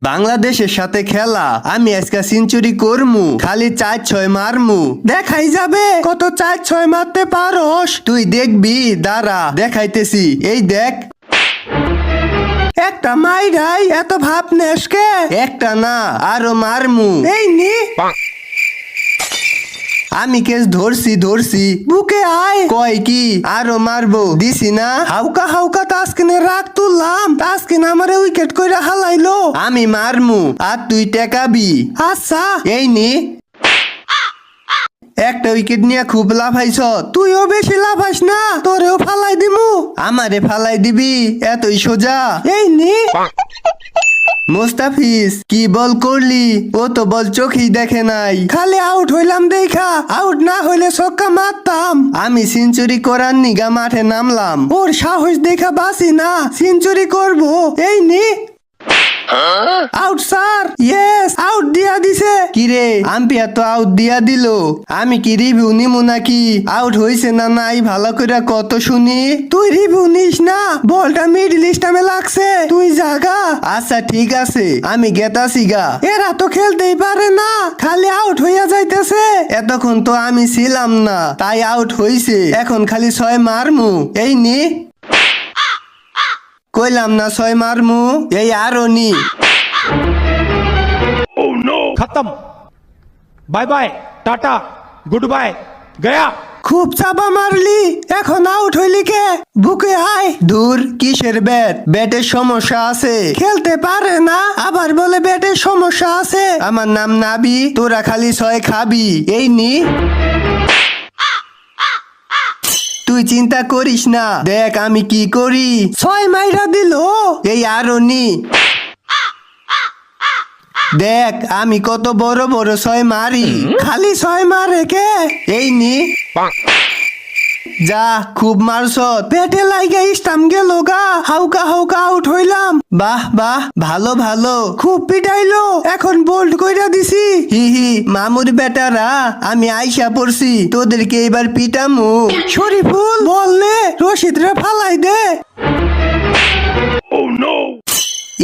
বাংলাদেশের সাথে খেলা, আমি আজকে সেঞ্চুরি করমু, খালি 4-6 মারমু। দেখাই যাবে কত 4-6 মারতে পারস। তুই দেখবি, দাঁড়া দেখাইতেছি। এই দেখ, একটা মাইরাই এত ভাব নেসকে। একটা না, আরো মারমু। এই নি, আমি কেস ধরছি বুকে আয়। কয় কি আরো মারবো, দিছি না। হাউকা হাউকা তাসকিনে রাগ তুললাম, তাসকিন আমারে উইকেট কইরা হালাইলো। আমি মারমু আর তুই টেকাবি। আচ্ছা, এই নি। একটা উইকেট নিয়ে খুব লাফাইছ। তুইও বেশি লাফাইস না, তোরেও ফালাই দিমু। আমারে ফালাই দিবি এতই সোজা? এই নি। মোস্তাফিজ কি বল করলি? ও তো বল চোখেই দেখে নাই। খালি আউট হইলাম দেখা, আউট না হইলে ছক্কা মারতাম। আমি সেঞ্চুরি করার নিগা মাঠে নামলাম। ওর সাহস দেখা বাসি না, সেঞ্চুরি করব। এই নি, আউট স্যার। ইয়েস, আউট দিয়া দিছে। কিরে, আম্পায়ার তো আউট দিয়া দিল। আমি কি রিভিউ নিমু নাকি? আউট হইছে না নাই ভালো করে কত শুনি। তুই রিভিউ নিস না, বলটা মিডল স্টামে লাগছে, তুই জাগা। আচ্ছা ঠিক আছে, আমি গেতাছি গা। এরা তো খেলতেই পারে না, খালি আউট হইয়া যাইতেছে। এতক্ষণ তো আমি ছিলাম না, তাই আউট হইছে। এখন খালি 6 মারমু। এই নি, কইলাম না 6 মারমু। এই আরো নি। खत्म। Bye bye, tata, good bye, गया। খুব চাপা মারলি, এখন আউট হইলি কে? বুকে আয়। দূর, কিসের ব্যাট? ব্যাটের সমস্যা আছে, খেলতে পারে না, আবার বলে ব্যাটের সমস্যা আছে। আমার নাম নাবি, তোরা খালি 6 খাবি। এই নি, তুই চিন্তা করিস না, দেখ আমি কি করি। 6 মাইরা দিল। এই আরো নি, দেখ আমি কত বড় বড় 6 মারি। খালি 6 মারে কে? এই নি, যা খুব মারছ। পেটে লাইগা স্টাম গেল গা। হাউকা হাউকা আউট হইলাম। বাহ বাহ, ভালো ভালো, খুব পিটাইলো। এখন বোল্ড কইরা দিছি। হি হি, মামুর বেটারা, আমি আইসা পড়ছি, তোদেরকে এবার পিটামু। শরীফুল বললে রশিদ রে ফালাই দে।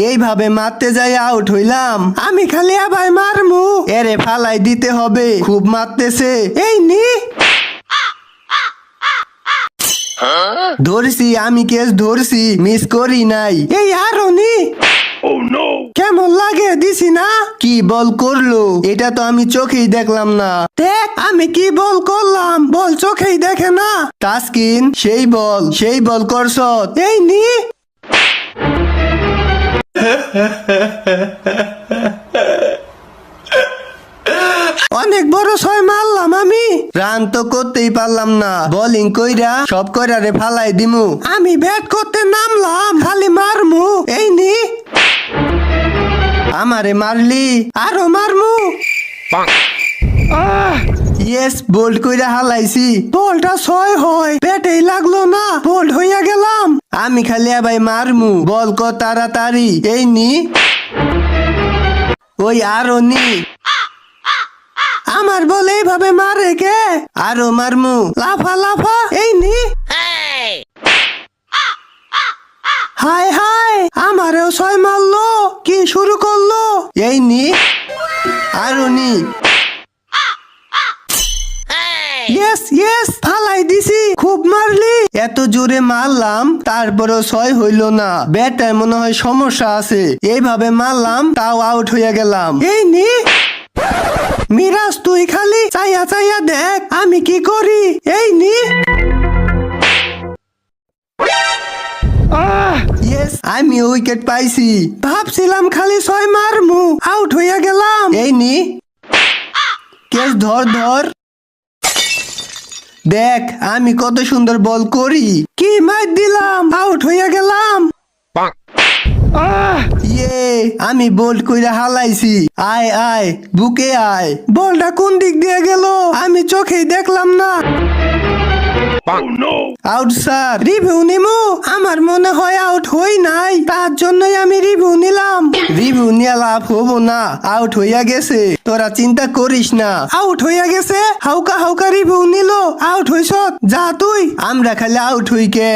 এইভাবে মারতে যাই আউট হইলাম। আমি খালি আবার মারমু, এরে ফালাই দিতে হবে, খুব মারতেছে। এই নি, ধরছি, আমি কেস ধরছি, মিস করি নাই। এই আরো নি, কেমন লাগে, দিছি না। কি বল করলো, এটা তো আমি চোখেই দেখলাম না। দেখ আমি কি বল করলাম, বল চোখেই দেখে না। তাসকিন সেই বল করছ। এই নি, অনেক বড় 6 মারলাম আমি। রান তো করতেই পারলাম না, বোলিং কইরা সব কইরারে ফালাই দিমু। আমি ব্যাট করতে নামলাম, খালি মারমু। এই নি, আমারে মারলি, আরো মারমু। ইয়েস, বোল্ড কইরা হালাইছি। বলটা 6 হয়, ব্যাটেই লাগলো না, বোল্ড হইয়া গেলাম। আমি খালি আবার মারমু, বল ক তাড়াতাড়ি। এই নি, ওই আরো নি। আমার বল এইভাবে মারে কে? আরো মারমু, লাফা লাফা। এই নি, হাই হাই, আমারেও 6 মারলো। কি শুরু করলো? এই নি, আরো নি। ইয়েস ইয়েস, ফালাই দিছি। খুব মারলি। এত জোরে মারলাম, তারপরেও 6 হইল না। ব্যাটার মনে হয় সমস্যা আছে। এইভাবে মারলাম, তাও আউট হইয়া গেলাম। এই নি, মিরাজ তুই খালি চাইয়া চাইয়া দেখ আমি কি করি। এই নি, ইয়েস, আমি উইকেট পাইছি। ভাবছিলাম খালি 6 মারমু, আউট হইয়া গেলাম। এই নি, কেস ধর ধর। দেখ আমি কত সুন্দর বল করি। কি মার দিলাম, আউট হইয়া গেলাম। ইয়ে, আমি বোল্ড কইরা হালাইছি। আয় আয়, বুকে আয়। বলটা কোন দিক দিয়ে গেল, আমি চোখেই দেখলাম না। Out sir. রিভিউ নিমু? আমার মনে হয় আউট হই নাই, তার জন্যই আমি রিভিউ নিলাম। রিভিউ নিয়ে লাভ হবো না, আউট হইয়া গেছে, তোরা চিন্তা করিস না। আউট হইয়া গেছে, হাউকা হাউকা রিভিউ নিল, আউট হইছ। যা তুই, আমরা খালি আউট হই কে।